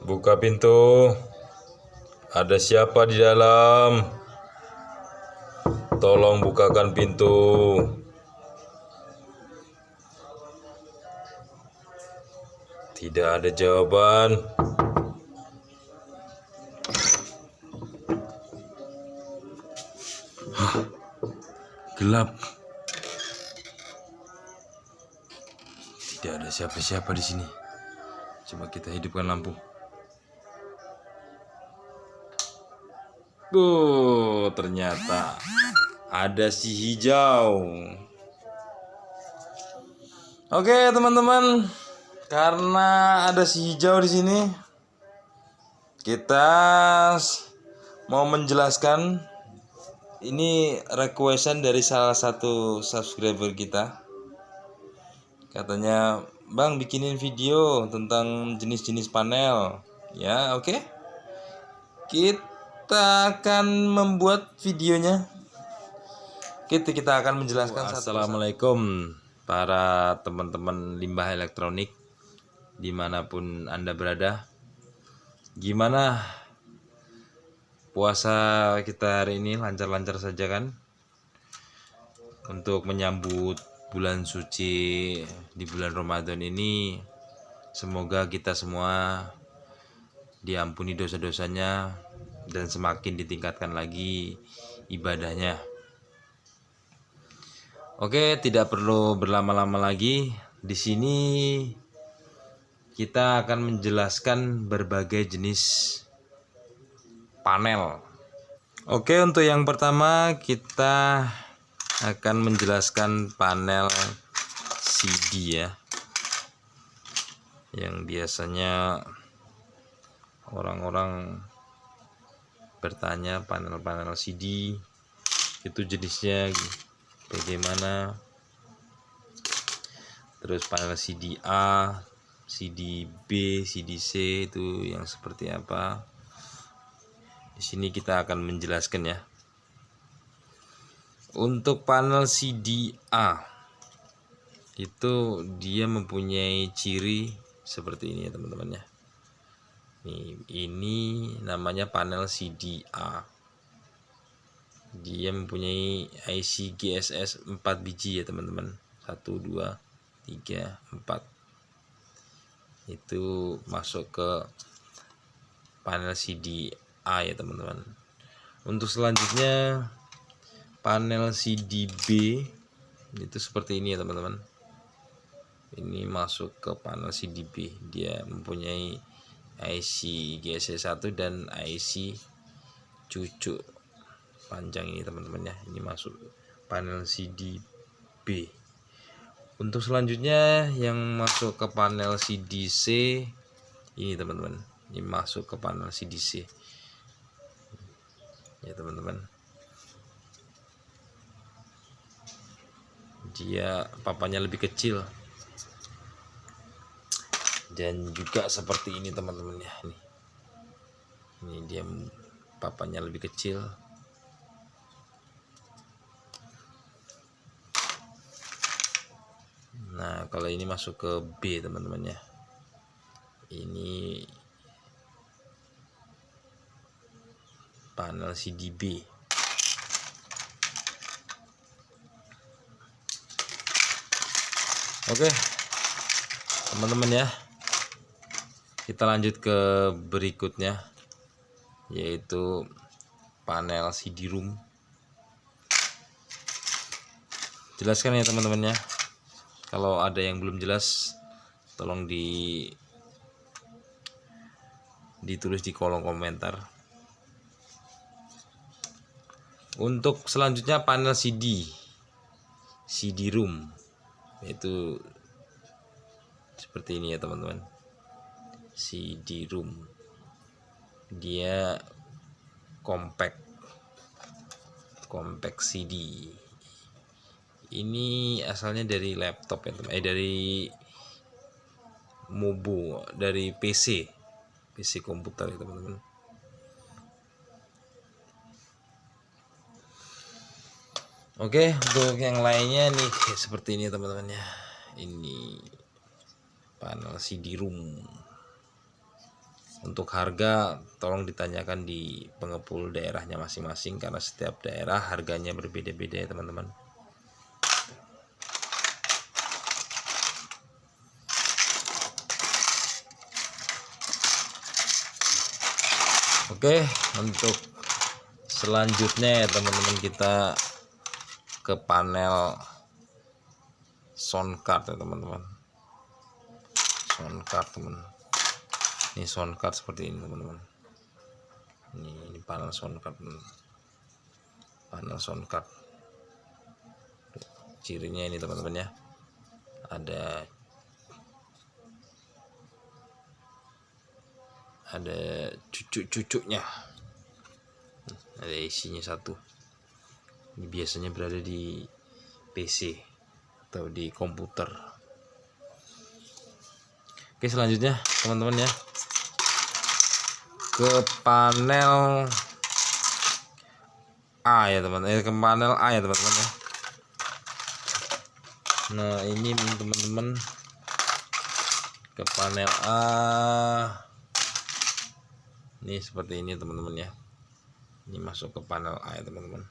Buka pintu. Ada siapa di dalam? Tolong bukakan pintu. Tidak ada jawaban. Gelap. Tidak ada siapa-siapa di sini. Coba kita hidupkan lampu. Ternyata ada si hijau. Oke, teman-teman, karena ada si hijau di sini, kita mau menjelaskan. Ini requestan dari salah satu subscriber kita. Katanya, "Bang, bikinin video tentang jenis-jenis panel." Ya, oke. Kita akan membuat videonya. Kita akan menjelaskan. Assalamualaikum para teman-teman limbah elektronik dimanapun Anda berada. Gimana puasa kita hari ini? Lancar-lancar saja kan? Untuk menyambut bulan suci di bulan Ramadan ini, semoga kita semua diampuni dosa-dosanya dan semakin ditingkatkan lagi ibadahnya. Oke, tidak perlu berlama-lama lagi. Di sini kita akan menjelaskan berbagai jenis panel. Oke, untuk yang pertama kita akan menjelaskan panel CD ya. Yang biasanya orang-orang bertanya panel-panel CD itu jenisnya bagaimana. Terus panel CD A, CD B, CD C itu yang seperti apa. Di sini kita akan menjelaskan ya. Untuk panel CD A itu dia mempunyai ciri seperti ini ya teman-teman ya. Ini namanya panel CD A. Dia mempunyai IC GSS 4 biji ya teman-teman. 1, 2, 3, 4. Itu masuk ke panel CD A ya teman-teman. Untuk selanjutnya panel CD-B itu seperti ini ya teman-teman. Ini masuk ke panel CD-B. Dia mempunyai IC GSS1 dan IC cucuk panjang ini teman-teman ya. Ini masuk panel CD-B. Untuk selanjutnya yang masuk ke panel CD-C ini teman-teman. Ini masuk ke panel CD-C. Ya teman-teman. Dia papanya lebih kecil. Dan juga seperti ini teman-teman ya. Ini dia papanya lebih kecil. Nah, kalau ini masuk ke B teman-teman ya. Ini panel CD-B. Oke, teman-teman ya. Kita lanjut ke berikutnya, yaitu panel CD-ROM. Jelaskan ya teman-teman ya. Kalau ada yang belum jelas, tolong ditulis di kolom komentar. Untuk selanjutnya panel CD-ROM, itu seperti ini ya teman-teman. CD-ROM, dia compact CD. Ini asalnya dari laptop ya teman, dari Mobo, dari PC komputer ya teman-teman. Oke, untuk yang lainnya nih seperti ini teman-teman ya. Ini panel CD-ROM. Untuk harga tolong ditanyakan di pengepul daerahnya masing-masing, karena setiap daerah harganya berbeda-beda ya teman-teman. Oke, untuk selanjutnya ya teman-teman, kita ke panel sound card ya teman-teman. Sound card teman. Ini sound card seperti ini teman-teman. Ini panel sound card. Panel sound card. Cirinya ini teman-teman ya. Ada cucuk-cucuknya. Ada isinya satu. Ini biasanya berada di PC atau di komputer. Oke, selanjutnya teman-teman ya, ke panel A ya teman-teman, ke panel A ya teman-teman ya. Nah ini teman-teman, ke panel A ini seperti ini teman-teman ya. Ini masuk ke panel A ya teman-teman.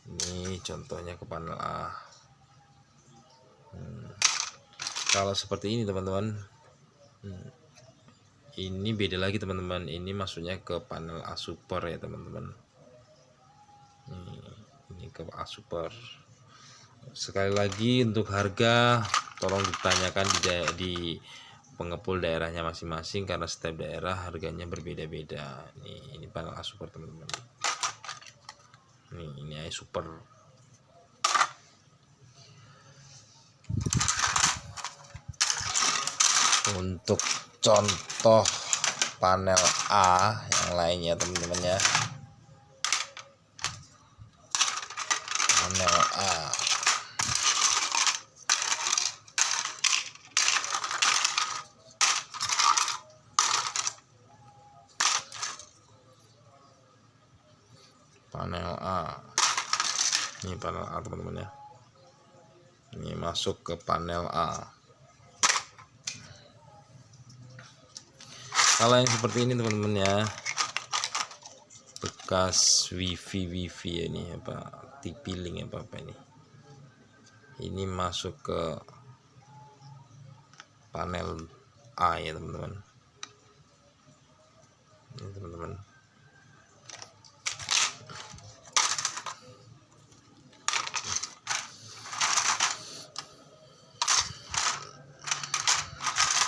Ini contohnya ke panel A. Kalau seperti ini teman-teman, ini beda lagi teman-teman. Ini masuknya ke panel A super ya teman-teman. Ini ke A super. Sekali lagi untuk harga tolong ditanyakan di pengepul daerahnya masing-masing, karena setiap daerah harganya berbeda-beda. Ini panel A super teman-teman. Ini A super. Untuk contoh panel A yang lainnya teman-teman ya. Panel A. Panel A. Ini panel A teman-teman ya. Ini masuk ke panel A. Kalau yang seperti ini teman-teman ya, bekas wifi ya, ini apa, TP link apa ini. Ini masuk ke panel A ya teman-teman. Ini teman-teman.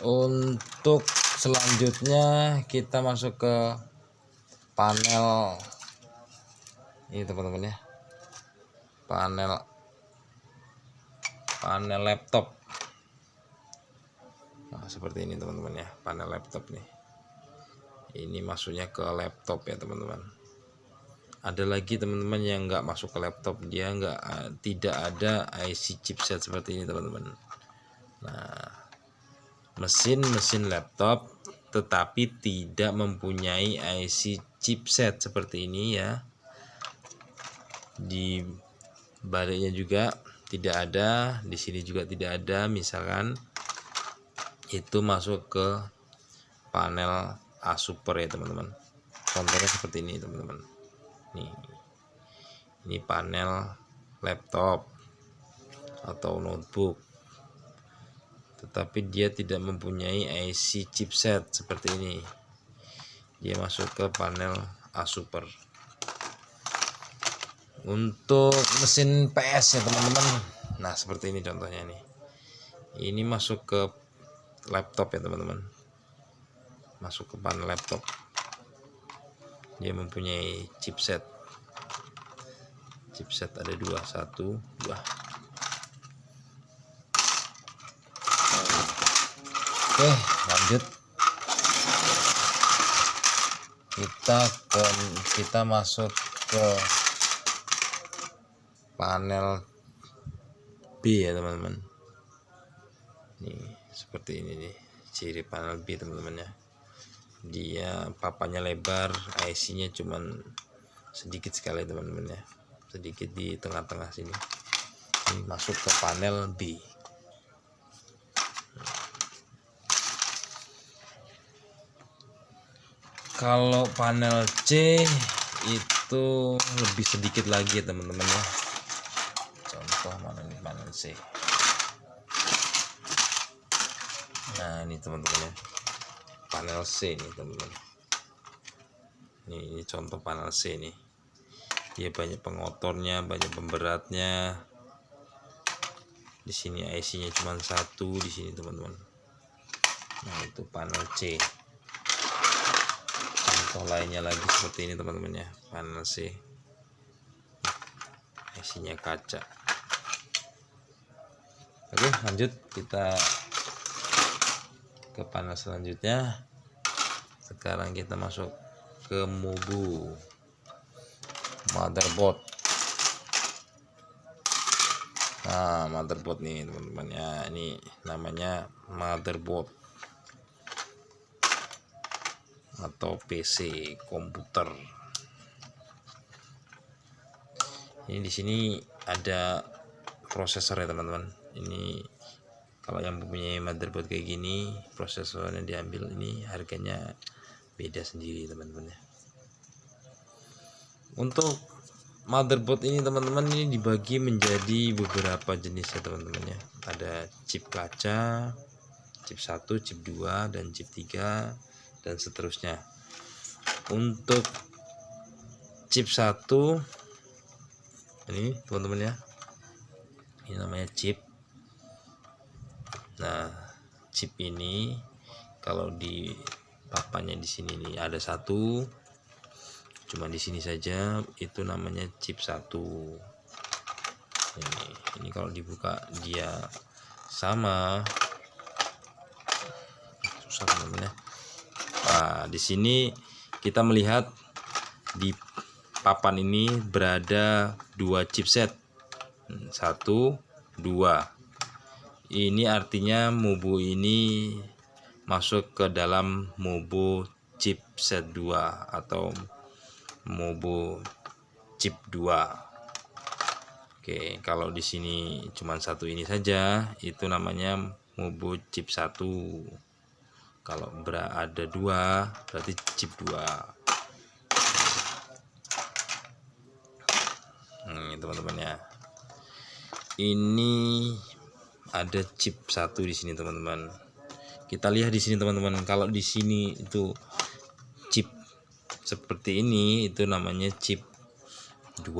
Untuk selanjutnya kita masuk ke panel ini teman-teman ya, panel laptop. Nah seperti ini teman-teman ya, panel laptop nih. Ini masuknya ke laptop ya teman-teman. Ada lagi teman-teman yang nggak masuk ke laptop, dia tidak ada IC chipset seperti ini teman-teman. Nah mesin laptop tetapi tidak mempunyai IC chipset seperti ini ya. Di baliknya juga tidak ada, di sini juga tidak ada. Misalkan itu masuk ke panel A super ya teman-teman. Contohnya seperti ini teman-teman. Ini panel laptop atau notebook, tetapi dia tidak mempunyai IC chipset seperti ini. Dia masuk ke panel A super. Untuk mesin PS ya teman-teman, nah seperti ini contohnya nih. Ini masuk ke laptop ya teman-teman, masuk ke panel laptop. Dia mempunyai chipset ada 2, 1, 2. Oke, lanjut. Kita masuk ke panel B ya teman-teman. Nih seperti ini nih ciri panel B teman-teman ya. Dia papanya lebar, IC-nya cuman sedikit sekali teman-teman ya, sedikit di tengah-tengah sini. Ini masuk ke panel B. Kalau panel C itu lebih sedikit lagi ya teman-teman ya. Contoh mana nih panel C. Nah ini teman-teman ya, panel C nih teman-teman. Ini contoh panel C nih. Dia banyak pengotornya, banyak pemberatnya. Di sini IC-nya cuma satu di sini teman-teman. Nah itu panel C. Contoh lainnya lagi seperti ini teman-teman ya, panel C. IC-nya kaca. Oke, lanjut kita ke panel selanjutnya. Sekarang kita masuk ke MUBU motherboard. Nah motherboard nih teman-teman ya, ini namanya motherboard atau PC komputer. Ini di sini ada prosesor ya teman-teman. Ini kalau yang mempunyai motherboard kayak gini, prosesornya diambil, ini harganya beda sendiri teman-teman ya. Untuk motherboard ini teman-teman, ini dibagi menjadi beberapa jenis ya teman-teman ya. Ada chip kaca, chip 1, chip 2, dan chip 3 dan seterusnya. Untuk chip 1 ini teman-teman ya, ini namanya chip. Nah chip ini kalau di papannya di sini nih ada satu, cuma di sini saja, itu namanya chip 1. Ini kalau dibuka dia sama, susah teman-teman ya. Nah di sini kita melihat di papan ini berada dua chipset, 1, 2. Ini artinya MUBU ini masuk ke dalam MUBU chipset 2 atau MUBU chip 2. Oke, kalau di sini cuma satu ini saja, itu namanya MUBU chip 1. Kalau ada 2 berarti chip 2. Teman-teman ya, ini ada chip 1 di sini teman-teman. Kita lihat di sini teman-teman, kalau di sini itu chip seperti ini itu namanya chip 2.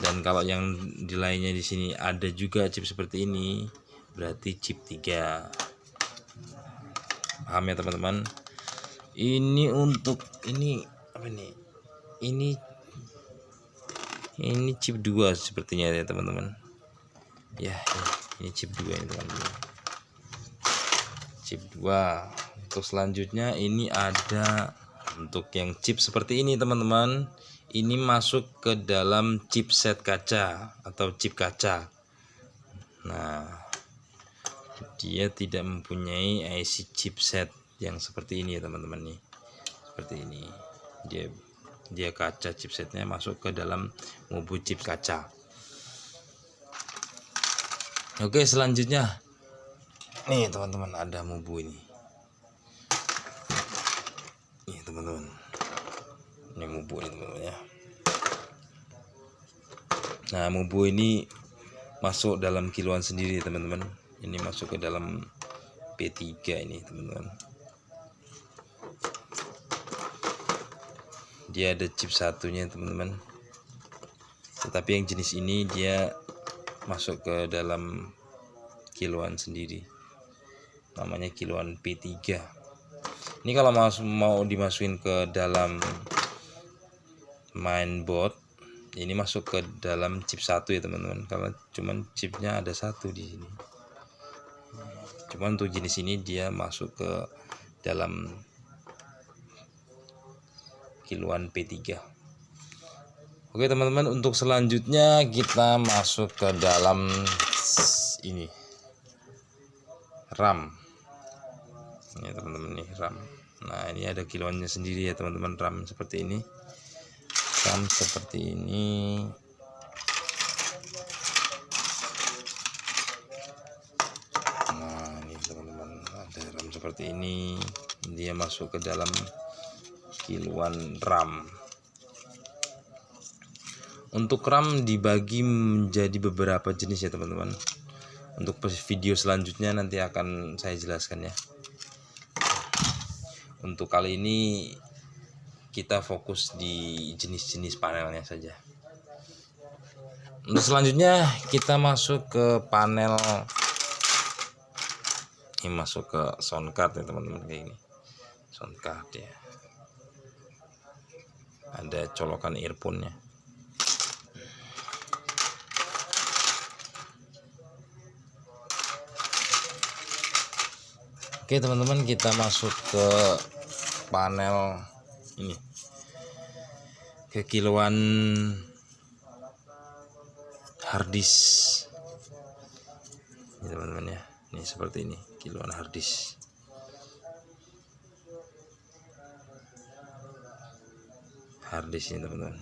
Dan kalau yang di lainnya di sini ada juga chip seperti ini, berarti chip 3. Paham ya teman-teman? Ini untuk ini apa nih? Ini chip 2 sepertinya ya teman-teman. Ya, ini chip 2 ini teman-teman. Chip 2. Untuk selanjutnya ini ada untuk yang chip seperti ini teman-teman. Ini masuk ke dalam chipset kaca atau chip kaca. Nah, dia tidak mempunyai IC chipset yang seperti ini ya teman-teman nih. Seperti ini. Dia kaca, chipsetnya masuk ke dalam MUBU chip kaca. Oke, selanjutnya nih teman-teman, ada MUBU ini. Nih teman-teman, ini MUBU ini teman-teman ya. Nah MUBU ini masuk dalam kiloan sendiri teman-teman. Ini masuk ke dalam P3 ini teman-teman. Dia ada chip satunya teman-teman, tetapi yang jenis ini dia masuk ke dalam kiloan sendiri, namanya kiloan P3. Ini kalau mau dimasukin ke dalam mainboard, ini masuk ke dalam chip 1 ya teman-teman, karena cuman chipnya ada satu di sini. Cuman untuk jenis ini dia masuk ke dalam kiloan P3. Oke teman-teman, untuk selanjutnya kita masuk ke dalam ini RAM. Ini teman-teman nih RAM. Nah ini ada kiloannya sendiri ya teman-teman, RAM seperti ini. RAM seperti ini. Nah ini teman-teman, ada RAM seperti ini. dia masuk ke dalam kiloan RAM. Untuk RAM dibagi menjadi beberapa jenis ya teman-teman. Untuk video selanjutnya nanti akan saya jelaskan ya. Untuk kali ini kita fokus di jenis-jenis panelnya saja. Untuk selanjutnya kita masuk ke panel, ini masuk ke sound card ya teman-teman, kayak ini sound card ya. Ada colokan earphone-nya. Oke teman-teman, kita masuk ke panel ini, ke kiloan harddisk ini teman-teman ya. Ini seperti ini, kiloan harddisk. Harddisk ini teman-teman.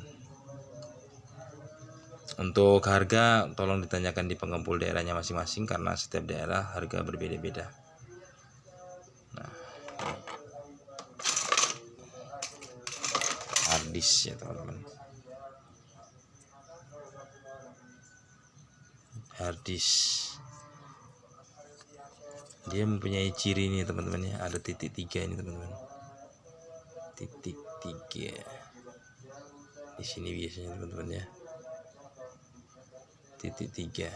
Untuk harga tolong ditanyakan di pengepul daerahnya masing-masing, karena setiap daerah harga berbeda-beda. Nah, harddisk ya teman-teman. Harddisk dia mempunyai ciri ini teman-teman ya, ada titik 3 ini teman-teman, titik 3 di sini biasanya teman-teman ya, titik 3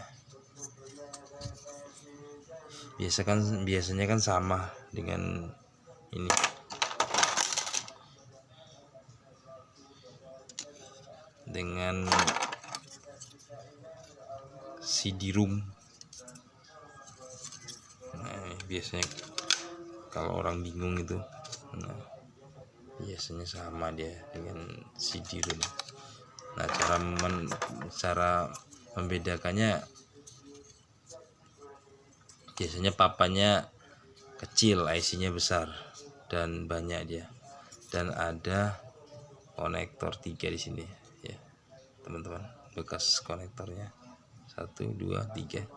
biasanya kan sama dengan ini. Dengan CD-ROM. Nah, biasanya kalau orang bingung itu, nah, biasanya sama dia dengan CD-ROM. Nah, cara membedakannya, biasanya papanya kecil, IC-nya besar dan banyak dia, dan ada konektor 3 di sini ya teman-teman, bekas konektornya 1, 2, 3.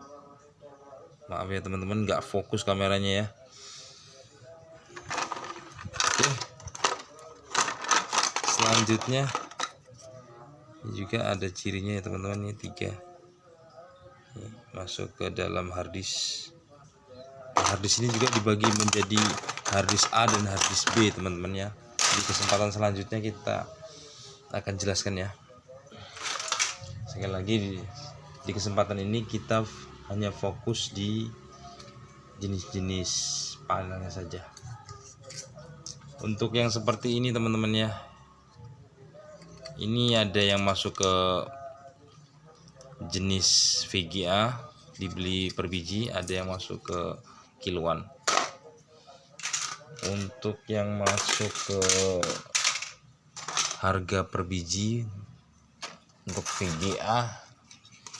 Maaf ya teman-teman, nggak fokus kameranya ya. Oke, selanjutnya ini juga ada cirinya ya teman-teman, ini 3 ini masuk ke dalam harddisk. Harddisk ini juga dibagi menjadi harddisk A dan harddisk B teman-teman ya. Di kesempatan selanjutnya kita akan jelaskan ya. Sekali lagi di kesempatan ini kita hanya fokus di jenis-jenis panelnya saja. Untuk yang seperti ini teman-teman ya, ini ada yang masuk ke jenis VGA, dibeli per biji, ada yang masuk ke kiloan. Untuk yang masuk ke harga per biji untuk VGA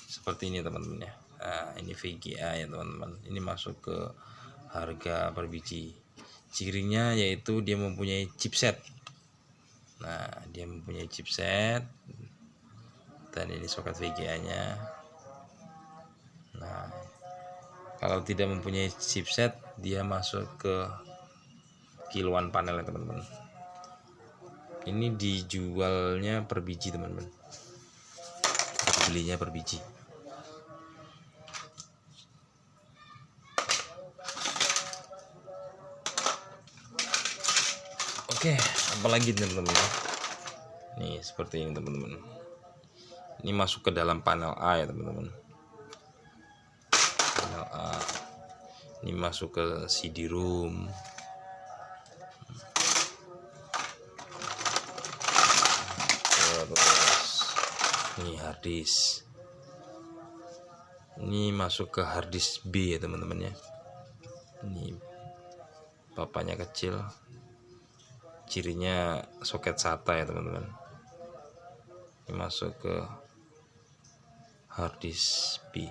seperti ini teman-teman ya. Nah, ini VGA ya teman-teman, ini masuk ke harga per biji. Cirinya yaitu dia mempunyai chipset. Nah, dia mempunyai chipset, dan ini soket VGA-nya. Nah, kalau tidak mempunyai chipset, dia masuk ke kiloan panel ya teman-teman. Ini dijualnya per biji teman-teman, belinya per biji. Oke, apalagi teman-teman, nih seperti ini teman-teman. Ini masuk ke dalam panel A ya teman-teman. Panel A ini masuk ke CD-ROM. Ini harddisk. Ini masuk ke harddisk B ya teman-teman ya. Ini papanya kecil, cirinya soket SATA ya teman-teman. Ini masuk ke harddisk B.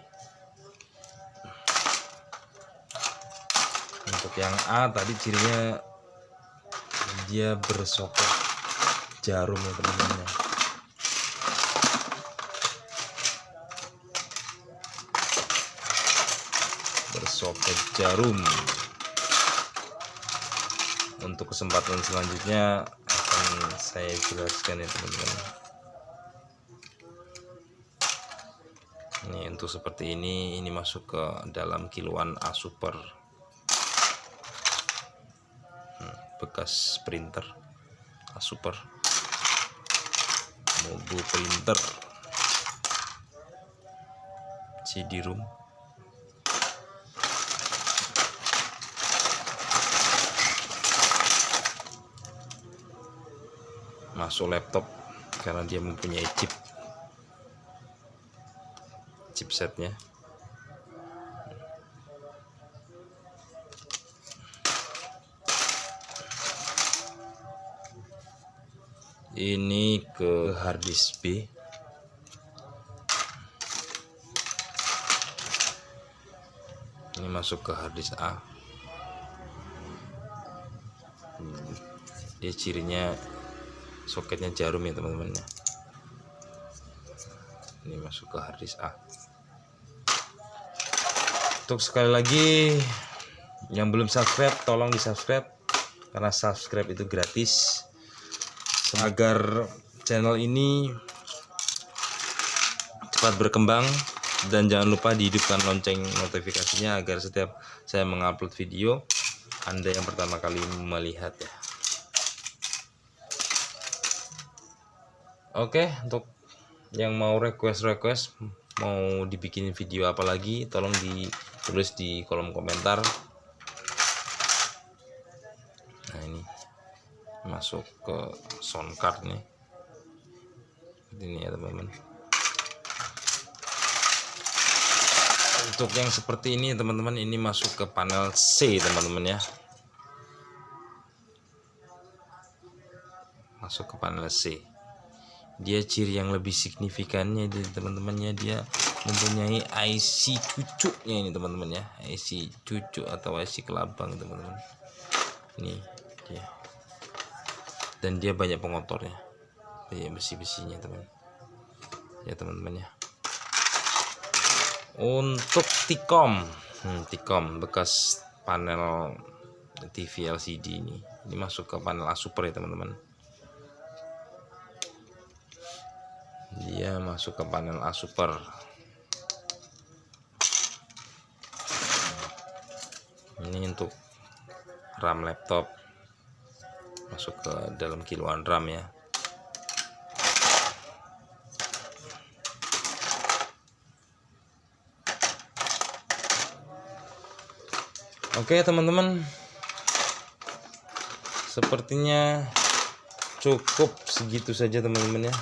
Untuk yang A tadi cirinya dia bersoket jarum ya teman-teman ya. Bersoket jarum. Untuk kesempatan selanjutnya akan saya jelaskan ya teman-teman. Ini untuk seperti ini masuk ke dalam kiloan A Super, bekas printer A Super, Mobo printer, CD-ROM. Masuk laptop karena dia mempunyai chipsetnya. Ini ke harddisk B. Ini masuk ke harddisk A. Dia cirinya soketnya jarum ya teman-teman ya. Ini masuk ke harddisk A. Untuk sekali lagi yang belum subscribe, tolong di subscribe karena subscribe itu gratis, agar channel ini cepat berkembang. Dan jangan lupa dihidupkan lonceng notifikasinya agar setiap saya mengupload video Anda yang pertama kali melihat ya. Oke, untuk yang mau request mau dibikinin video apa lagi, tolong ditulis di kolom komentar. Nah, ini masuk ke sound card nih. Ini ya teman-teman. Untuk yang seperti ini teman-teman, ini masuk ke panel C teman-teman ya. Masuk ke panel C. Dia ciri yang lebih signifikannya di teman-temannya, dia mempunyai IC cucuknya ini teman-teman ya, IC cucuk atau IC kelabang teman-teman. Ini dia, dan dia banyak pengotornya, banyak besi-besinya teman ya teman-teman ya. Untuk T-COM bekas panel TV LCD ini masuk ke panel A Super ya teman-teman. Dia masuk ke panel A Super. Ini untuk RAM laptop, masuk ke dalam kiloan RAM ya. Oke teman-teman, sepertinya cukup segitu saja teman-teman ya.